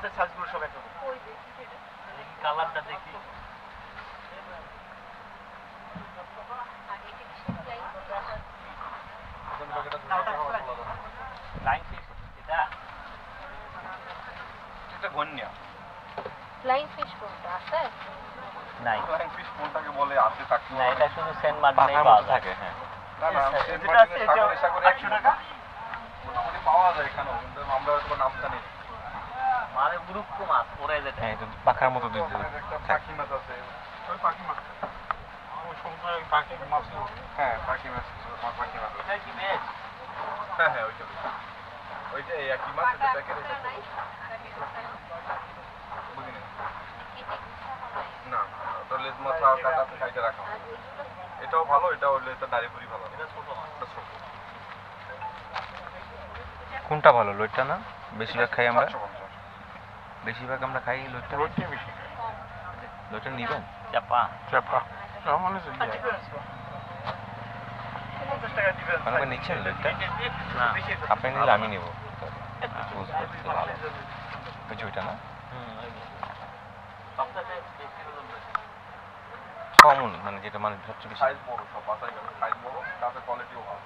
মাছের সাইজগুলো সব একরকম। ওই দেখি সেটা দেখি কালারটা দেখি। ফ্লাইং ফিশ এটা এটা গন্যা। ফ্লাইং ফিশ কোনটা আছে? নাই, ফ্লাইং ফিশ কোনটাকে বলে আছে তাকে না এটা শুধু সেন্ট মার্টিনেই পাওয়া থাকে। হ্যাঁ না না যেটা আছে এটা 100 টাকা মোটামুটি পাওয়া যায় এখানে, কিন্তু আমরা হয়তো নাম জানি না। মানে গুরুত্ব মাছ পড়ে যেটা। হ্যাঁ এটা পাখার মতো দুই একটা পাখি মাছ আছে, ওই পাখি মাছ, ওই সমুদ্রের পাখি মাছ। হ্যাঁ পাখি মাছ, পাখি মাছ। এটা কি বেশ? হ্যাঁ হ্যাঁ ওইটা ওইটা এই একই মাছ, এটা প্যাকেট আছে। বুঝিনি না, ওটা লেজ মাথা কাটা আছে সাইডে রাখা। এটাও ভালো, এটা হলে এটা দাড়িপুরি ভালো। এটা ছোট মাছ। এটা ছোট। কোনটা ভালো, লইটটা না? বেশিরভাগ খাই আমরা, 750 বেশিরভাগ আমরা খাই লইটটা। রোটি বেশি লইটটা নিবেন? চাপা চাপা মানে আমাকে নিচ্ছেন লইটটা? না আপনি নিলে আমি নেব। ভালো ওই যে ওইটা না সবথেকে বেশি হলো কমন, মানে যেটা মানে সবচেয়ে বেশি। সাইজ বড়, সব বাসায় গেলে সাইজ বড়, তাতে কোয়ালিটিও ভালো।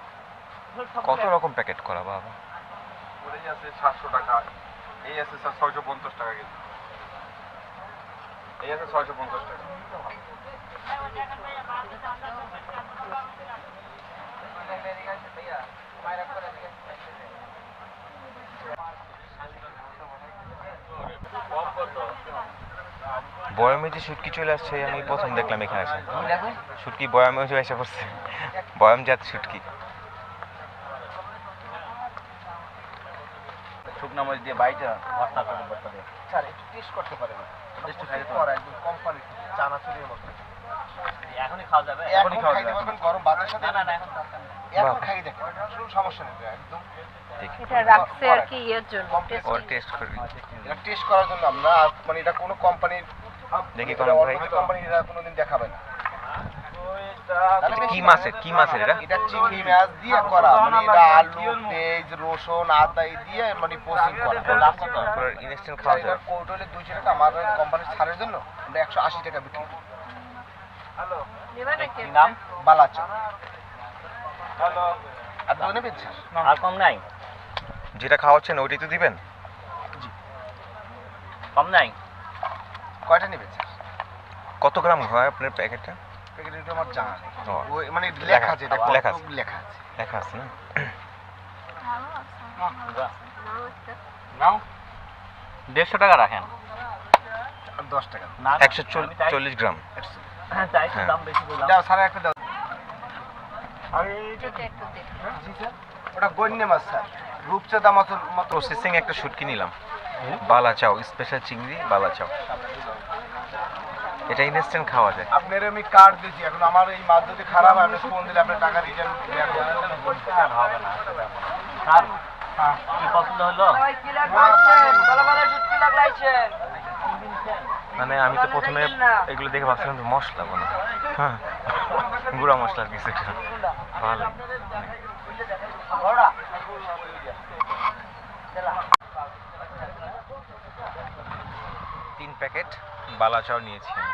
কত রকম প্যাকেট করা বাবা? ওই আছে 700 টাকা, এই আছে স্যার 650 টাকা কেজি, এই আছে 650 টাকা। বয়ামে যে শুটকি চলে আসছে আমি প্রথম দেখলাম এখানে এসে। শুটকি বয়ামে চলে এসে পড়ছে, বয়াম জাত শুটকি। শুকনা মরিচ দিয়ে বাইটা ভর্তা করে ভর্তা দিয়ে। স্যার একটু টেস্ট করতে পারেন, টেস্ট করে একদম কোম্পানি চানাচুরের মতো। এখনই খাওয়া যাবে? এখনই খাইতে পারবেন গরম ভাতের সাথে। না না না এখন দরকার নেই। এখন খাই দেখেন, কোনো সমস্যা নেই একদম। দেখি এটা রাখছে আর কি এর জন্য ওর টেস্ট করি, এটা টেস্ট করার জন্য আমরা, মানে এটা কোনো কোম্পানির দেখি কোন ভাই কোম্পানি এটা কোনোদিন দেখাবে না। এটা কি মাছের, কি মাছের এটা? এটা চিংড়ি মাছ দিয়ে করা, মানে এটা আলু, পেঁয়াজ, রসুন, আদা দিয়ে মানে প্রসেসিং করা। পুরো ইনস্ট্যান্ট খাওয়া এটা যায়। কৌটলে 200 টাকা, আমাদের কোম্পানির ছাড়ের জন্য আমরা 180 টাকা বিক্রি করি। নেবা নাকি? কি নাম? বালাচা। হ্যালো, আর দই নেবেন স্যার? আর কম নাই? যেটা খাওয়াচ্ছেন ওইটাই তো দিবেন। কম নাই? কয়টা নেবেন স্যার? কত গ্রাম হয় আপনার প্যাকেটটা? প্যাকেট এটা আমার জানা নেই। ও, ওই মানে লেখা আছে, এটা লেখা আছে। লেখা আছে। লেখা আছে না? নাও 150 টাকা রাখেন। আর 10 টাকা। না 140 গ্রাম। হ্যাঁ চাই তো দাম বেশি বললাম। দাও স্যার, একটা দাও। আর এটা একটু দেখি। জি স্যার, ওটা গন্যা মাছ স্যার, রূপচাঁদা মাছের মতো। প্রসেসিং একটা শুটকি নিলাম, বালাচাও স্পেশাল চিংড়ি বালাচাও। এটা ইনস্ট্যান্ট খাওয়া যায়। আপনার আমি কার্ড দিয়েছি, এখন আমার এই মাছ যদি খারাপ হয়, আপনি ফোন দিলে আপনার টাকা রিটার্ন হবে না। স্যার কি পছন্দ হলো? মানে আমি তো প্রথমে এগুলো দেখে ভাবছিলাম যে মশলা মনে হয়। হ্যাঁ গুঁড়া মশলার কিছু একটা। ভালো। 3 প্যাকেট বালাচাও নিয়েছি আমি।